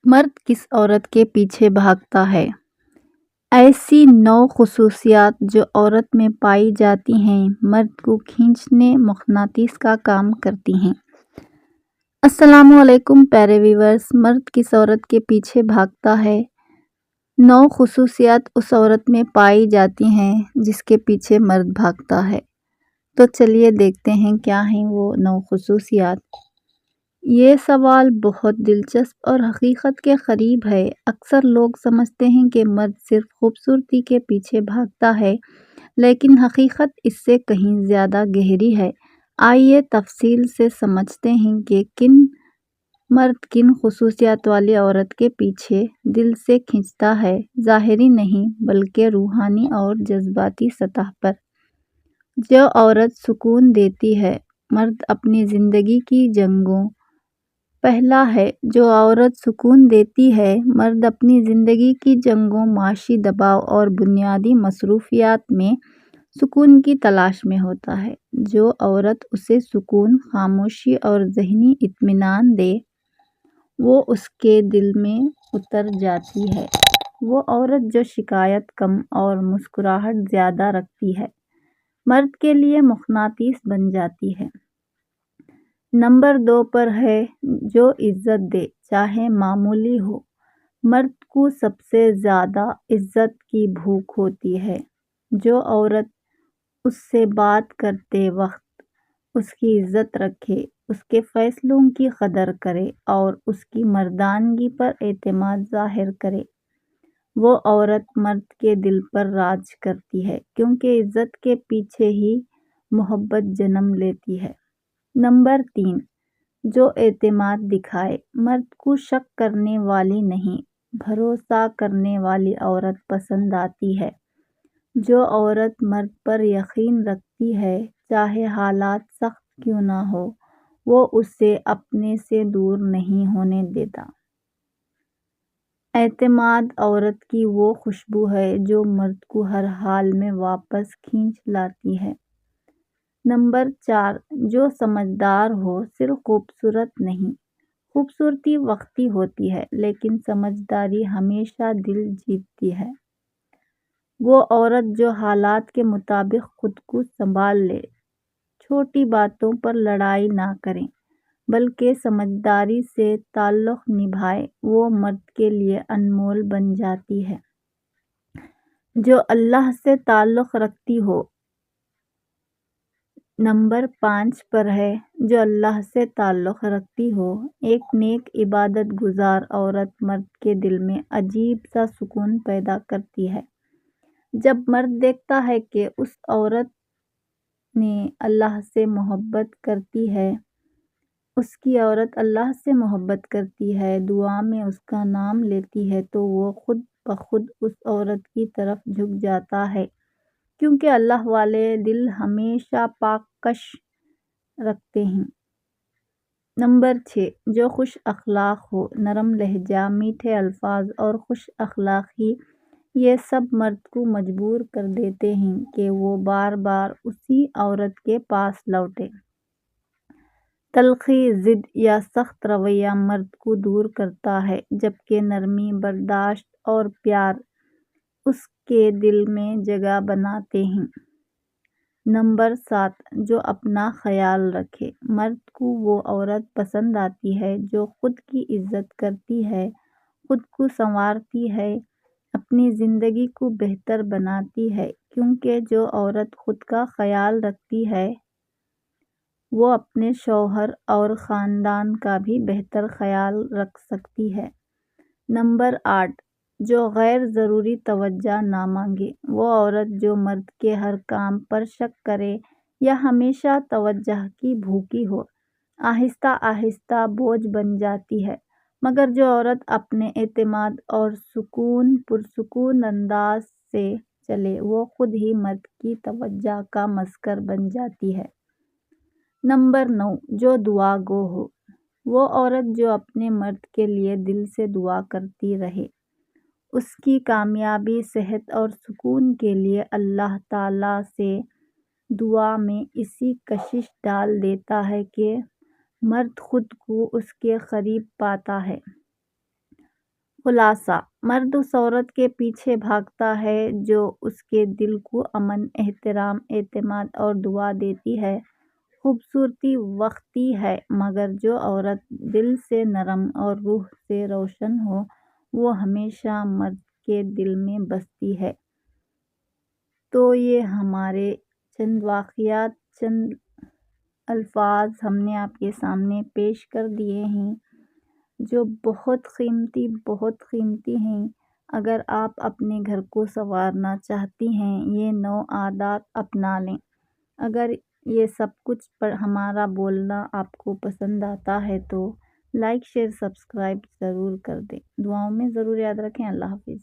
مرد کس عورت کے پیچھے بھاگتا ہے؟ ایسی 9 خصوصیات جو عورت میں پائی جاتی ہیں مرد کو کھینچنے مقناطیس کا کام کرتی ہیں۔ السلام علیکم پیارے ویورز، مرد کس عورت کے پیچھے بھاگتا ہے؟ 9 خصوصیات اس عورت میں پائی جاتی ہیں جس کے پیچھے مرد بھاگتا ہے۔ تو چلیے دیکھتے ہیں کیا ہیں وہ 9 خصوصیات۔ یہ سوال بہت دلچسپ اور حقیقت کے قریب ہے۔ اکثر لوگ سمجھتے ہیں کہ مرد صرف خوبصورتی کے پیچھے بھاگتا ہے، لیکن حقیقت اس سے کہیں زیادہ گہری ہے۔ آئیے تفصیل سے سمجھتے ہیں کہ مرد کن خصوصیات والی عورت کے پیچھے دل سے کھنچتا ہے، ظاہری نہیں بلکہ روحانی اور جذباتی سطح پر۔ جو عورت سکون دیتی ہے، مرد اپنی زندگی کی جنگوں۔ پہلا ہے، جو عورت سکون دیتی ہے، مرد اپنی زندگی کی جنگوں، معاشی دباؤ اور بنیادی مصروفیات میں سکون کی تلاش میں ہوتا ہے۔ جو عورت اسے سکون، خاموشی اور ذہنی اطمینان دے، وہ اس کے دل میں اتر جاتی ہے۔ وہ عورت جو شکایت کم اور مسکراہٹ زیادہ رکھتی ہے، مرد کے لیے مقناطیس بن جاتی ہے۔ نمبر 2 پر ہے، جو عزت دے، چاہے معمولی ہو۔ مرد کو سب سے زیادہ عزت کی بھوک ہوتی ہے۔ جو عورت اس سے بات کرتے وقت اس کی عزت رکھے، اس کے فیصلوں کی قدر کرے اور اس کی مردانگی پر اعتماد ظاہر کرے، وہ عورت مرد کے دل پر راج کرتی ہے، کیونکہ عزت کے پیچھے ہی محبت جنم لیتی ہے۔ نمبر 3، جو اعتماد دکھائے۔ مرد کو شک کرنے والی نہیں، بھروسہ کرنے والی عورت پسند آتی ہے۔ جو عورت مرد پر یقین رکھتی ہے، چاہے حالات سخت کیوں نہ ہو، وہ اسے اپنے سے دور نہیں ہونے دیتا۔ اعتماد عورت کی وہ خوشبو ہے جو مرد کو ہر حال میں واپس کھینچ لاتی ہے۔ نمبر 4، جو سمجھدار ہو، صرف خوبصورت نہیں۔ خوبصورتی وقتی ہوتی ہے، لیکن سمجھداری ہمیشہ دل جیتتی ہے۔ وہ عورت جو حالات کے مطابق خود کو سنبھال لے، چھوٹی باتوں پر لڑائی نہ کرے بلکہ سمجھداری سے تعلق نبھائے، وہ مرد کے لیے انمول بن جاتی ہے۔ جو اللہ سے تعلق رکھتی ہو۔ نمبر 5 پر ہے، جو اللہ سے تعلق رکھتی ہو۔ ایک نیک عبادت گزار عورت مرد کے دل میں عجیب سا سکون پیدا کرتی ہے۔ جب مرد دیکھتا ہے کہ اس عورت نے اللہ سے محبت کرتی ہے، اس کی عورت اللہ سے محبت کرتی ہے، دعا میں اس کا نام لیتی ہے، تو وہ خود بخود اس عورت کی طرف جھک جاتا ہے، کیونکہ اللہ والے دل ہمیشہ پاک کش رکھتے ہیں۔ نمبر 6، جو خوش اخلاق ہو۔ نرم لہجہ، میٹھے الفاظ اور خوش اخلاقی، یہ سب مرد کو مجبور کر دیتے ہیں کہ وہ بار بار اسی عورت کے پاس لوٹے۔ تلخی، ضد یا سخت رویہ مرد کو دور کرتا ہے، جبکہ نرمی، برداشت اور پیار اس کے دل میں جگہ بناتے ہیں۔ نمبر 7، جو اپنا خیال رکھے۔ مرد کو وہ عورت پسند آتی ہے جو خود کی عزت کرتی ہے، خود کو سنوارتی ہے، اپنی زندگی کو بہتر بناتی ہے، کیونکہ جو عورت خود کا خیال رکھتی ہے، وہ اپنے شوہر اور خاندان کا بھی بہتر خیال رکھ سکتی ہے۔ نمبر 8، جو غیر ضروری توجہ نہ مانگے۔ وہ عورت جو مرد کے ہر کام پر شک کرے یا ہمیشہ توجہ کی بھوکی ہو، آہستہ آہستہ بوجھ بن جاتی ہے، مگر جو عورت اپنے اعتماد اور پرسکون انداز سے چلے، وہ خود ہی مرد کی توجہ کا مرکز بن جاتی ہے۔ نمبر 9، جو دعا گو ہو۔ وہ عورت جو اپنے مرد کے لیے دل سے دعا کرتی رہے، اس کی کامیابی، صحت اور سکون کے لیے اللہ تعالیٰ سے دعا میں ایسی کشش ڈال دیتا ہے کہ مرد خود کو اس کے قریب پاتا ہے۔ خلاصہ: مرد اس عورت کے پیچھے بھاگتا ہے جو اس کے دل کو امن، احترام، اعتماد اور دعا دیتی ہے۔ خوبصورتی وقتی ہے، مگر جو عورت دل سے نرم اور روح سے روشن ہو، وہ ہمیشہ مرد کے دل میں بستی ہے۔ تو یہ ہمارے چند واقعات، چند الفاظ ہم نے آپ کے سامنے پیش کر دیے ہیں جو بہت قیمتی ہیں۔ اگر آپ اپنے گھر کو سنوارنا چاہتی ہیں، یہ 9 عادات اپنا لیں۔ اگر یہ سب کچھ پر ہمارا بولنا آپ کو پسند آتا ہے تو لائک، شیئر، سبسکرائب ضرور کر دیں۔ دعاؤں میں ضرور یاد رکھیں۔ اللہ حافظ۔